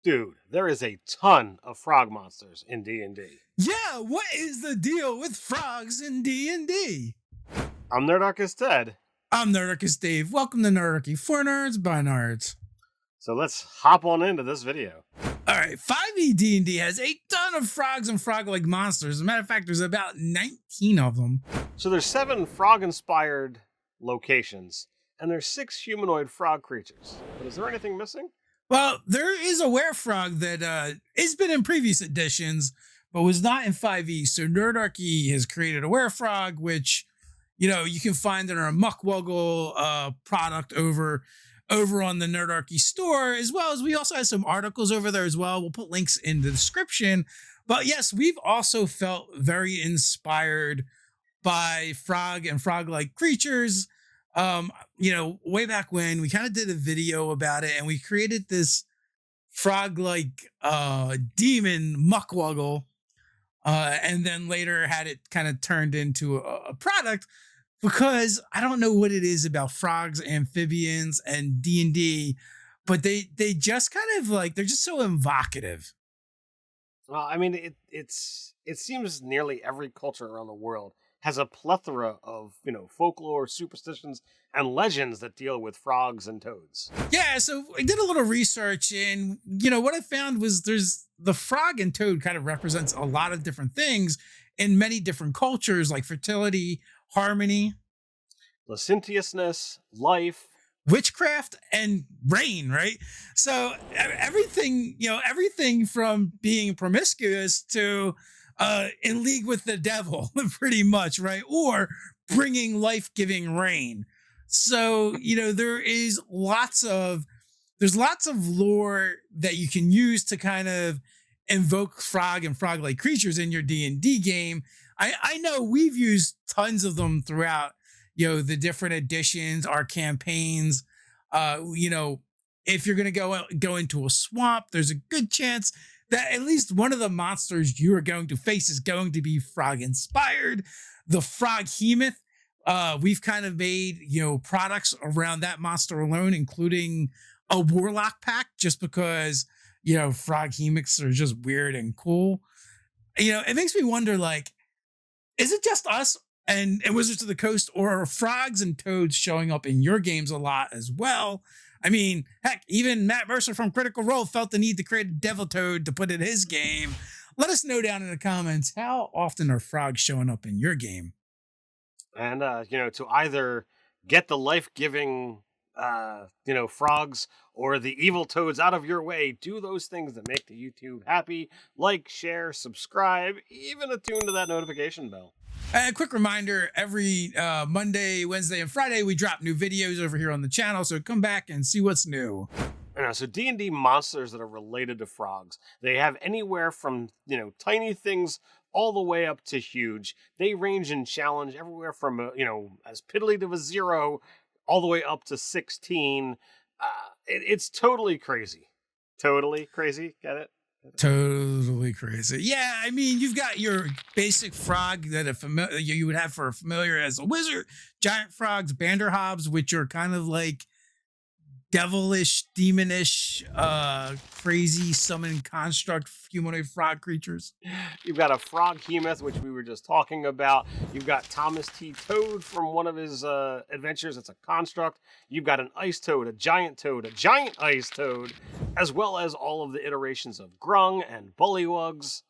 Dude, there is a ton of frog monsters in D&D. Yeah, what is the deal with frogs in D&D? I'm Nerdarchy Ted. I'm Nerdarchy Dave. Welcome to Nerdarchy for nerds by nerds. So let's hop on into this video. All right, 5e D&D has a ton of frogs and frog-like monsters. As a matter of fact, there's about 19 of them. So there's 7 frog-inspired locations, and there's 6 humanoid frog creatures. But is there anything missing? Well, there is a werefrog that has been in previous editions, but was not in 5e. So Nerdarchy has created a werefrog, which, you know, you can find in our Muckwuggle product over on the Nerdarchy store, as well as we also have some articles over there as well. We'll put links in the description. But yes, we've also felt very inspired by frog and frog-like creatures. You know, way back when we kind of did a video about it, and we created this frog-like demon Muckwuggle, and then later had it kind of turned into a product, because I don't know what it is about frogs, amphibians, and D&D, but they just kind of like, they're just so evocative. Well, I mean, it seems nearly every culture around the world has a plethora of, you know, folklore, superstitions, and legends that deal with frogs and toads. Yeah, so I did a little research, and, you know, what I found was there's the frog and toad kind of represents a lot of different things in many different cultures, like fertility, harmony, lasciviousness, life, witchcraft, and rain, right? So everything, you know, everything from being promiscuous to in league with the devil, pretty much, right? Or bringing life-giving rain. So, you know, there's lots of lore that you can use to kind of invoke frog and frog-like creatures in your D&D game. I know we've used tons of them throughout, you know, the different editions, our campaigns. You know, if you're going to go into a swamp, there's a good chance that at least one of the monsters you are going to face is going to be frog inspired. The Froghemoth, we've kind of made, you know, products around that monster alone, including a warlock pack, just because, you know, Froghemoths are just weird and cool. You know, it makes me wonder, like, is it just us and Wizards of the Coast, or are frogs and toads showing up in your games a lot as well? I mean, heck, even Matt Mercer from Critical Role felt the need to create a devil toad to put in his game. Let us know down in the comments, how often are frogs showing up in your game? And, you know, to either get the life-giving, you know, frogs or the evil toads out of your way, do those things that make the YouTube happy. Like, share, subscribe, even attune to that notification bell. A quick reminder, every Monday, Wednesday, and Friday, we drop new videos over here on the channel, so come back and see what's new. So D&D monsters that are related to frogs, they have anywhere from, you know, tiny things all the way up to huge. They range in challenge everywhere from, you know, as piddly to a 0 all the way up to 16. It's totally crazy. Totally crazy. Get it? Totally crazy. Yeah, I mean, you've got your basic frog that you would have for a familiar as a wizard, giant frogs, banderhobs, which are kind of like devilish, demonish, crazy summon construct humanoid frog creatures. You've got a Froghemoth, which we were just talking about. You've got Thomas T. Toad from one of his adventures. It's a construct. You've got an ice toad, a giant ice toad, as well as all of the iterations of Grung and Bullywugs.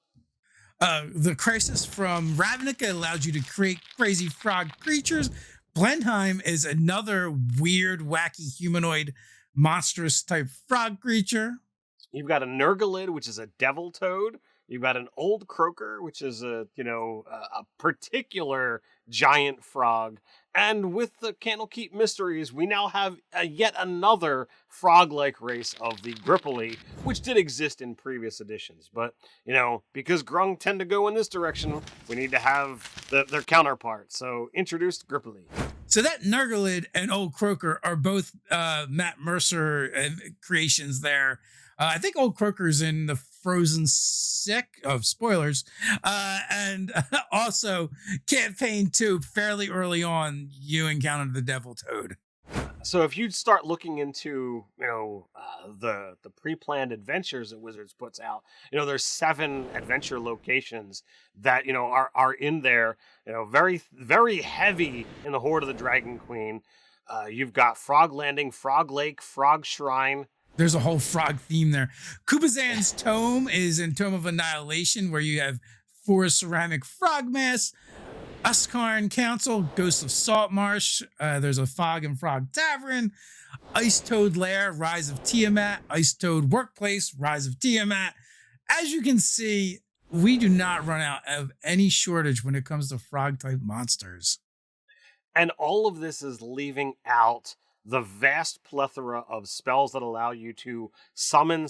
The Crisis from Ravnica allowed you to create crazy frog creatures. Blendheim is another weird, wacky humanoid monstrous type frog creature. You've got a Nergalid, which is a devil toad. You've got an Old Croaker, which is a particular giant frog. And with the Candlekeep Mysteries, we now have yet another frog-like race of the Grippoli, which did exist in previous editions. But, you know, because Grung tend to go in this direction, we need to have their counterpart. So introduce Grippoli. So that Nergalid and Old Croaker are both Matt Mercer creations there. I think Old Croaker's in the Frozen Sick of spoilers. And also campaign 2, fairly early on, you encountered the Devil Toad. So if you start looking into, the pre-planned adventures that Wizards puts out, there's 7 adventure locations that are in there, very very heavy in the Horde of the Dragon Queen. You've got Frog Landing, Frog Lake, Frog Shrine. There's a whole frog theme there. KUBAZAN'S Tome is in Tome of Annihilation, where you have 4 ceramic frog masks. USKARN Council, Ghosts of Saltmarsh. There's a Fog and Frog Tavern. Ice Toad Lair, Rise of Tiamat. Ice Toad Workplace, Rise of Tiamat. As you can see, we do not run out of any shortage when it comes to frog-type monsters. And all of this is leaving out the vast plethora of spells that allow you to summon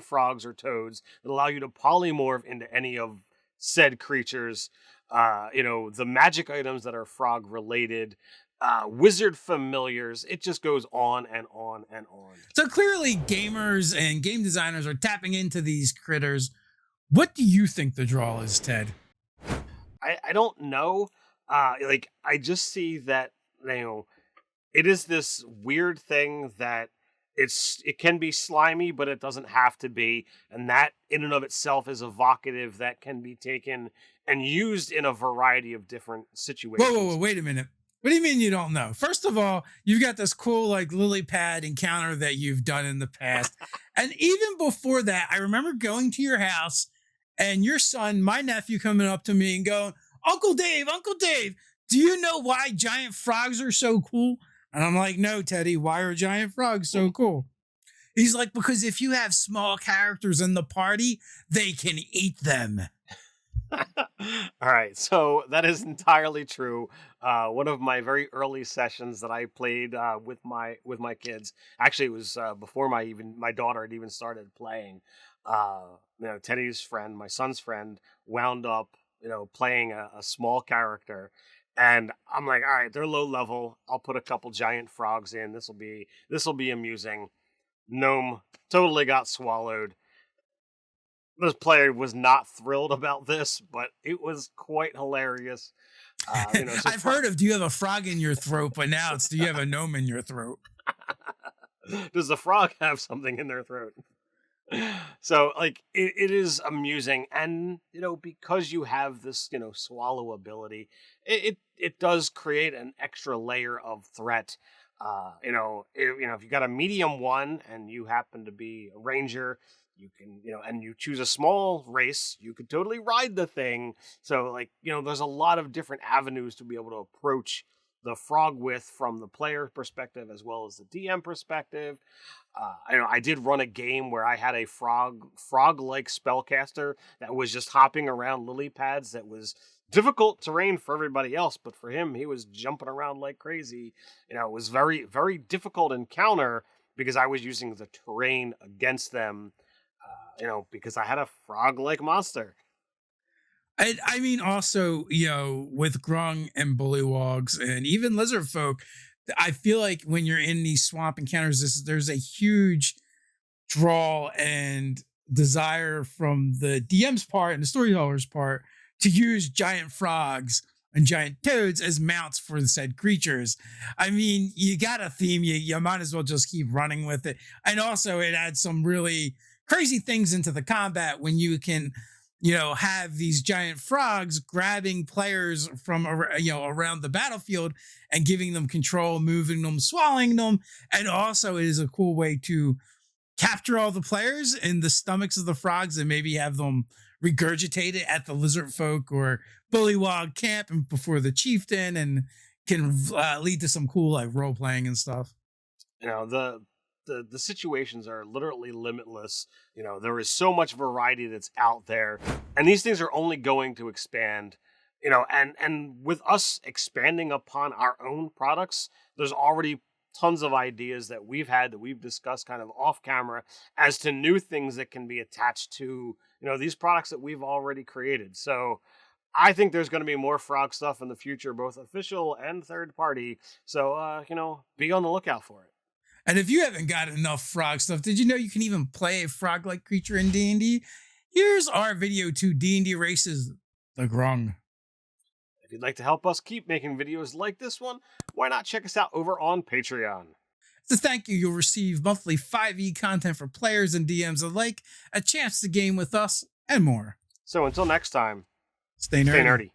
frogs or toads, that allow you to polymorph into any of said creatures. The magic items that are frog related, wizard familiars. It just goes on and on and on. So clearly gamers and game designers are tapping into these critters. What do you think the draw is, Ted? I don't know. I just see that, it is this weird thing that it can be slimy, but it doesn't have to be. And that in and of itself is evocative that can be taken and used in a variety of different situations. Whoa, wait a minute. What do you mean you don't know? First of all, you've got this cool lily pad encounter that you've done in the past. And even before that, I remember going to your house and your son, my nephew, coming up to me and going, Uncle Dave, do you know why giant frogs are so cool? And I'm like, no, Teddy, why are giant frogs so cool? He's like, because if you have small characters in the party, they can eat them. All right, so that is entirely true. One of my very early sessions that I played with my kids, actually, it was before my daughter had even started playing. Teddy's friend, my son's friend, wound up playing a small character, and I'm like, all right, they're low level. I'll put a couple giant frogs in. This will be amusing. Gnome totally got swallowed. This player was not thrilled about this, but it was quite hilarious. I've heard of, do you have a frog in your throat? But now it's, do you have a gnome in your throat? Does the frog have something in their throat? So it is amusing, and because you have this swallow ability, it does create an extra layer of threat. If you got a medium 1 and you happen to be a ranger, you can and you choose a small race, you could totally ride the thing. So there's a lot of different avenues to be able to approach the frog with, from the player perspective as well as the DM perspective. I did run a game where I had a frog-like spellcaster that was just hopping around lily pads. That was difficult terrain for everybody else, but for him, he was jumping around like crazy. It was very, very difficult encounter because I was using the terrain against them. Because I had a frog-like monster. I mean, also, with grung and bullywogs and even lizard folk, I feel like when you're in these swamp encounters, there's a huge draw and desire from the DM's part and the storyteller's part to use giant frogs and giant toads as mounts for the said creatures. I mean, you got a theme, you might as well just keep running with it. And also it adds some really crazy things into the combat when you can have these giant frogs grabbing players from around the battlefield and giving them control, moving them, swallowing them. And also it is a cool way to capture all the players in the stomachs of the frogs and maybe have them regurgitate it at the lizard folk or bullywog camp and before the chieftain, and can lead to some cool role playing and stuff. The situations are literally limitless. There is so much variety that's out there, and these things are only going to expand. And with us expanding upon our own products, there's already tons of ideas that we've discussed kind of off camera as to new things that can be attached to these products that we've already created. So I think there's going to be more frog stuff in the future, both official and third party. So be on the lookout for it. And if you haven't got enough frog stuff, did you know you can even play a frog-like creature in D&D? Here's our video to D&D Races, the Grung. you'd like to help us keep making videos like this one, why not check us out over on Patreon? As a thank you, you'll receive monthly 5e content for players and DMs alike, a chance to game with us, and more. So until next time, Stay stay nerdy.